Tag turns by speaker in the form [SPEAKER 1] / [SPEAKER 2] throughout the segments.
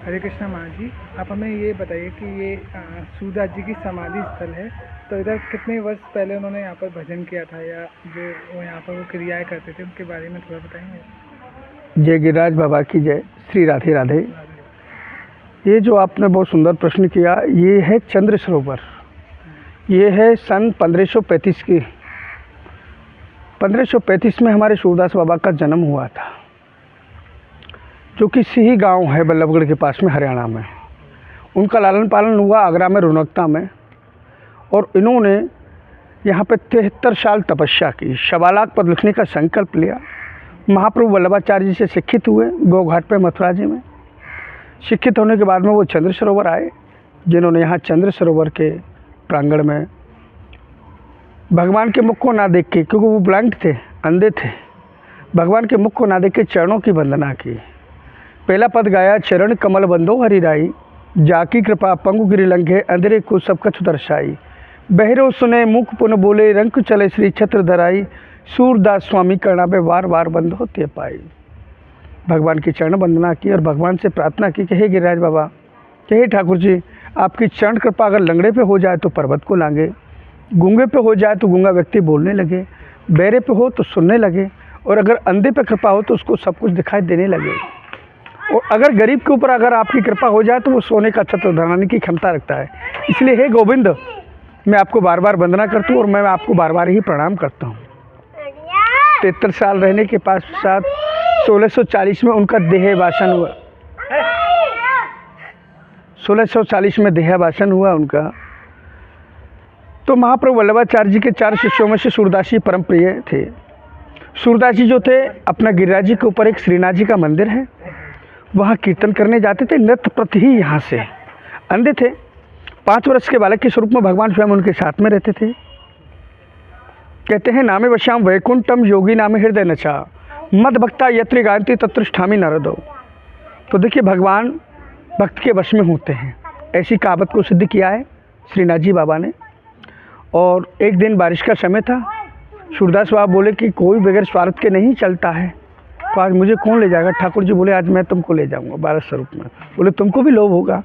[SPEAKER 1] हरे कृष्णा महाराज जी, आप हमें ये बताइए कि ये सूरदास जी की समाधि स्थल है, तो इधर कितने वर्ष पहले उन्होंने यहाँ पर भजन किया था, या जो वो यहाँ पर वो क्रियाएं करते थे उनके बारे में थोड़ा बताएंगे।
[SPEAKER 2] जय गिरिराज बाबा की जय। श्री राधे राधे। ये जो आपने बहुत सुंदर प्रश्न किया, ये है चंद्र सरोवर। ये है सन 1535 की। 1535 में हमारे सूरदास बाबा का जन्म हुआ था, जो कि सिही गांव है बल्लभगढ़ के पास में, हरियाणा में। उनका लालन पालन हुआ आगरा में, रौनकता में। और इन्होंने यहाँ पे 73 साल तपस्या की, शबालाक पद लिखने का संकल्प लिया। महाप्रभु वल्लभाचार्य जी से शिक्षित हुए गोघाट पे मथुरा जी में। शिक्षित होने के बाद में वो चंद्र सरोवर आए, जिन्होंने यहाँ चंद्र सरोवर के प्रांगण में भगवान के मुख को ना देख के, क्योंकि वो ब्लाइंड थे, अंधे थे, भगवान के मुख को ना देख के चरणों की वंदना की। पहला पद गाया, चरण कमल बंदो हरि राई, जाकी कृपा पंगु गिरि लंघे, अंधेरे को सब कछु दर्शाई। बहरो सुने मुख पुन बोले, रंक चले श्री छत्र धराई, सूरदास स्वामी करना पे वार वार बंद होते पाई। भगवान की चरण वंदना की और भगवान से प्रार्थना की कि हे गिरिराज बाबा, कि हे ठाकुर जी, आपकी चरण कृपा अगर लंगड़े पे हो जाए तो पर्वत को लांगे, गूंगे पे हो जाए तो गूंगा व्यक्ति बोलने लगे, बहरे पे हो तो सुनने लगे, और अगर अंधे पे कृपा हो तो उसको सब कुछ दिखाई देने लगे, और अगर गरीब के ऊपर अगर आपकी कृपा हो जाए तो वो सोने का छत्र धराने की क्षमता रखता है। इसलिए हे गोविंद, मैं आपको बार बार वंदना करता हूँ और मैं आपको बार बार ही प्रणाम करता हूँ। 73 साल रहने के पश्चात 1640 में उनका देहावसान हुआ। 1640 में देहावसान हुआ उनका। तो महाप्रभु वल्लभाचार्य जी के 4 शिष्यों में से सूरदास जी परम प्रिय थे। सूरदास जी जो थे, अपना गिरिराज जी के ऊपर एक श्रीनाथ जी का मंदिर है, वहाँ कीर्तन करने जाते थे, नृत्य प्रति ही यहाँ से। अंधे थे, 5 वर्ष के बालक के स्वरूप में भगवान स्वयं उनके साथ में रहते थे। कहते हैं, नामे वश्याम वैकुंठम योगी नामे हृदय नचा, मद भक्ता यत्र गायन्ति तत्र ष्ठामि नारदो। तो देखिए, भगवान भक्त के वश में होते हैं, ऐसी कहावत को सिद्ध किया है श्रीनाथ जी बाबा ने। और एक दिन बारिश का समय था, सूरदास बाबा बोले कि कोई बगैर स्वार्थ के नहीं चलता है, तो आज मुझे कौन ले जाएगा। ठाकुर जी बोले, आज मैं तुमको ले जाऊंगा 12 स्वरूप में। बोले, तुमको भी लोभ होगा।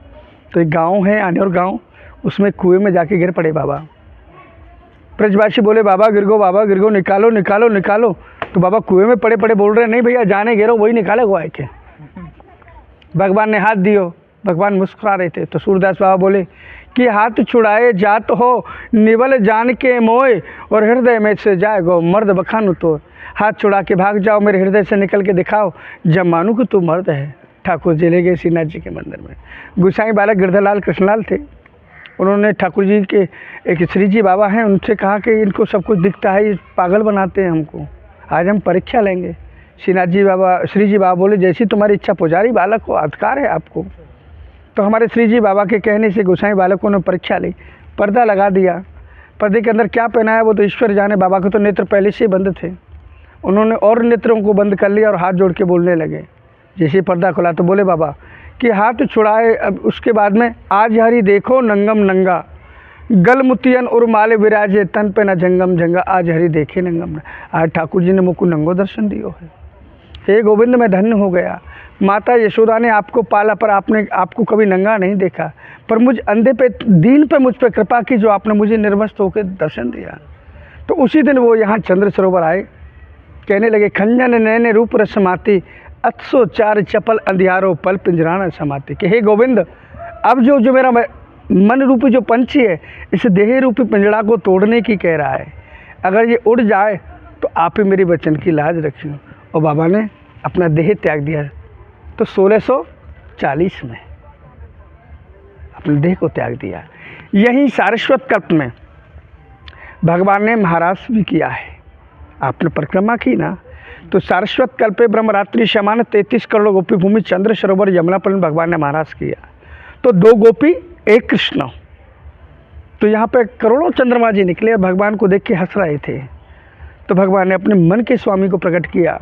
[SPEAKER 2] तो एक गांव है, आनेर गांव, उसमें कुएं में जाके गिर पड़े बाबा। ब्रजवासी बोले, बाबा गिर गो, निकालो निकालो निकालो। तो बाबा कुएं में पड़े पड़े बोल रहे, नहीं भैया, जाने गिरो, वही निकाले को आए के। भगवान ने हाथ दियो, भगवान मुस्कुरा रहे थे। तो सूरदास बाबा बोले कि हाथ छुड़ाए जात हो, निवल जान के मोए, और हृदय में से जाएगो मर्द बखानु। तो हाथ छुड़ा के भाग जाओ, मेरे हृदय से निकल के दिखाओ, जब मानू कि तू मर्द है। ठाकुर जी ले गए श्रीनाथ जी के मंदिर में। गुसाई बालक गिरधरलाल कृष्णलाल थे। उन्होंने ठाकुर जी के एक श्री जी बाबा हैं, उनसे कहा कि इनको सब कुछ दिखता है, ये पागल बनाते हैं हमको, आज हम परीक्षा लेंगे। श्रीनाथ जी बाबा, श्री जी बाबा बोले, जैसी तुम्हारी इच्छा, पुजारी बालक को अधिकार है आपको। तो हमारे श्री जी बाबा के कहने से गोसाई बालकों ने परीक्षा ली, पर्दा लगा दिया। पर्दे के अंदर क्या पहनाया वो तो ईश्वर जाने। बाबा के तो नेत्र पहले से ही बंद थे, उन्होंने और नेत्रों को बंद कर लिया और हाथ जोड़ के बोलने लगे। जैसे पर्दा खुला तो बोले बाबा कि हाथ छुड़ाए। अब उसके बाद में, आज हरी देखो नंगम नंगा, गल मुतियन और माले विराजे, तन पे न जंगम जंगा, आज हरी देखे नंगम। आज ठाकुर जी ने मुझको नंगो दर्शन दियो है। हे गोविंद, मैं धन्य हो गया। माता यशोदा ने आपको पाला, पर आपने आपको कभी नंगा नहीं देखा, पर मुझ अंधे पे, दीन पे मुझ पे कृपा की, जो आपने मुझे निर्वस्त्र होकर दर्शन दिया। तो उसी दिन वो यहाँ चंद्र सरोवर आए। कहने लगे, खंजन नैने रूप रसमाती, 804 चपल अंधियारो पल पिंजराना समाती। कि हे गोविंद, अब जो मेरा मन रूपी जो पंछी है, इस देह रूपी पिंजड़ा को तोड़ने की कह रहा है। अगर ये उड़ जाए तो आप ही मेरी वचन की लाज रखियो। और बाबा ने अपना देह त्याग दिया। तो 1640 में अपने देह को त्याग दिया। यही सारस्वत कल्प में भगवान ने महाराष्ट्र भी किया है। आपने परिक्रमा की ना, तो सारस्वत कल्पे ब्रह्मरात्रि समान 33 करोड़ गोपी भूमि चंद्र सरोवर यमुना पर भगवान ने महाराज किया। तो 2 गोपी 1 कृष्ण। तो यहाँ पे करोड़ों चंद्रमा जी निकले, भगवान को देख के हंस रहे थे। तो भगवान ने अपने मन के स्वामी को प्रकट किया,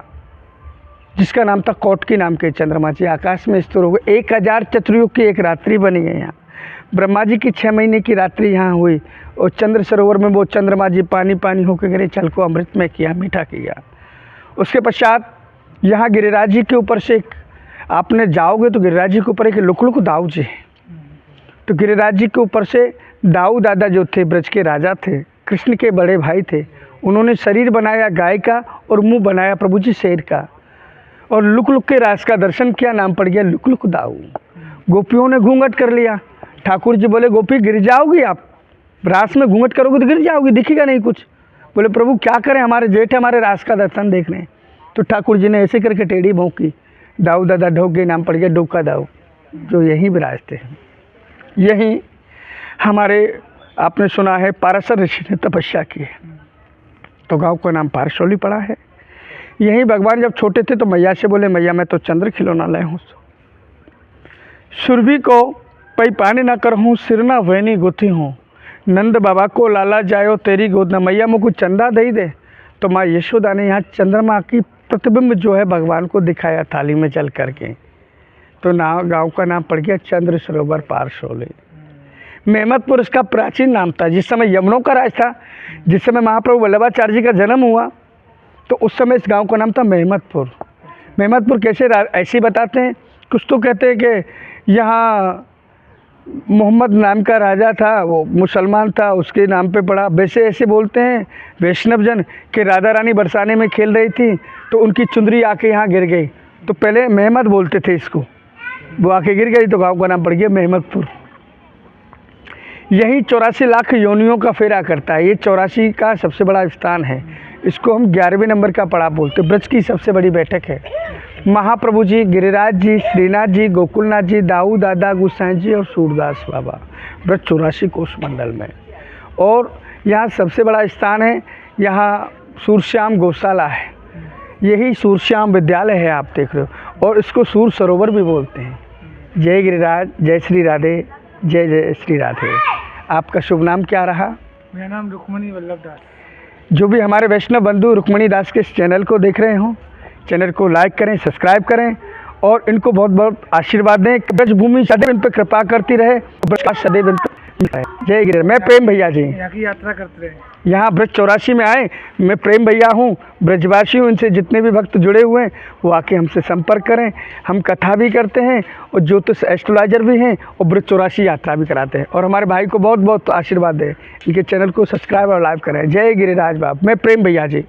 [SPEAKER 2] जिसका नाम था कौटकी नाम के चंद्रमा जी। आकाश में स्थिर हो गए। 1000 चतुर्युग की एक रात्रि बनी है यहाँ। ब्रह्मा जी की 6 महीने की रात्रि यहाँ हुई, और चंद्र सरोवर में वो चंद्रमा जी पानी पानी होकर गिरे, जल को अमृत में किया, मीठा किया। उसके पश्चात यहाँ गिरिराज जी के ऊपर से एक आपने जाओगे तो गिरिराज जी के ऊपर एक लुक दाऊ जी है। तो गिरिराज जी के ऊपर से दाऊ दादा जो थे, ब्रज के राजा थे, कृष्ण के बड़े भाई थे, उन्होंने शरीर बनाया गाय का और मुंह बनाया प्रभु जी शेर का, और लुक लुक के रास का दर्शन किया, नाम पड़ गया लुक लुक दाऊ। गोपियों ने घूंघट कर लिया। ठाकुर जी बोले गोपी गिर जाओगी आप, रास में घूंघट करोगे तो गिर जाओगी, दिखेगा नहीं कुछ। बोले प्रभु क्या करें, हमारे जेठ हमारे रास का दर्शन देखने। तो ठाकुर जी ने ऐसे करके टेढ़ी भौंकी, दाऊ दादा ढोक गए, नाम पड़ गया डोका दाऊ, जो यहीं विराजते हैं। यहीं हमारे आपने सुना है पाराशर ऋषि ने तपस्या की है, तो गांव का नाम पारसौली पड़ा है। यहीं भगवान जब छोटे थे तो मैया से बोले मैया मैं तो चंद्र खिलौना लाए हूँ, सुरभि को पई पानी ना कर हूँ, सिरना वैनी गुथी हूँ, नंद बाबा को लाला जायो तेरी गोद न, मैया मुझको चंदा दे दे। तो माँ यशोदा ने यहाँ चंद्रमा की प्रतिबिंब जो है भगवान को दिखाया थाली में चल करके, तो गांव का नाम पड़ गया चंद्र सरोवर पारसौली। मेहमदपुर इसका प्राचीन नाम था। जिस समय यमुनों का राज था, जिस समय महाप्रभु वल्लभाचार्य जी का जन्म हुआ, तो उस समय इस गांव का नाम था मेहमदपुर। मेहमदपुर कैसे ऐसे बताते हैं, कुछ तो कहते हैं कि यहाँ मोहम्मद नाम का राजा था, वो मुसलमान था, उसके नाम पे पड़ा। वैसे ऐसे बोलते हैं वैष्णव जन कि राधा रानी बरसाने में खेल रही थी तो उनकी चुंदरी आके यहाँ गिर गई, तो पहले मेहमद बोलते थे इसको, वो आके गिर गई तो गांव का नाम पड़ गया मेहमदपुर। यही 84 लाख योनियों का फेरा करता है। ये 84 का सबसे बड़ा स्थान है। इसको हम 11वें नंबर का पड़ाव बोलते हैं। ब्रज की सबसे बड़ी बैठक है। महाप्रभु जी, गिरिराज जी, श्रीनाथ जी, गोकुलनाथ जी, दाऊ दादा, गोसाई जी और सूरदास बाबा, ब्रज 84 कोष मंडल में। और यहाँ सबसे बड़ा स्थान है, यहाँ सूरश्याम गौशाला है, यही सूरश्याम विद्यालय है आप देख रहे हो, और इसको सूर सरोवर भी बोलते हैं। जय गिरिराज, जय श्री राधे, जय जय श्री राधे। आपका शुभ नाम क्या रहा?
[SPEAKER 1] मेरा नाम रुक्मणी वल्लभ दास।
[SPEAKER 2] जो भी हमारे वैष्णव बंधु रुक्मणी दास के इस चैनल को देख रहे हों, चैनल को लाइक करें, सब्सक्राइब करें और इनको बहुत बहुत आशीर्वाद दें। ब्रज भूमि सदैव इन पर कृपा करती रहे, सदैव इन पर। जय गिरिराज। मैं प्रेम भैया जी,
[SPEAKER 1] यहाँ की यात्रा करते रहे।
[SPEAKER 2] यहाँ ब्रज 84 में आए। मैं प्रेम भैया हूँ, ब्रजवासी हूँ। इनसे जितने भी भक्त जुड़े हुए हैं वो आके हमसे संपर्क करें। हम कथा भी करते हैं और ज्योतिष एस्ट्रोलॉजर भी हैं और ब्रज 84 यात्रा भी कराते हैं। और हमारे भाई को बहुत बहुत आशीर्वाद दें। इनके चैनल को सब्सक्राइब और लाइक करें। जय गिरिराज बाबा। मैं प्रेम भैया जी।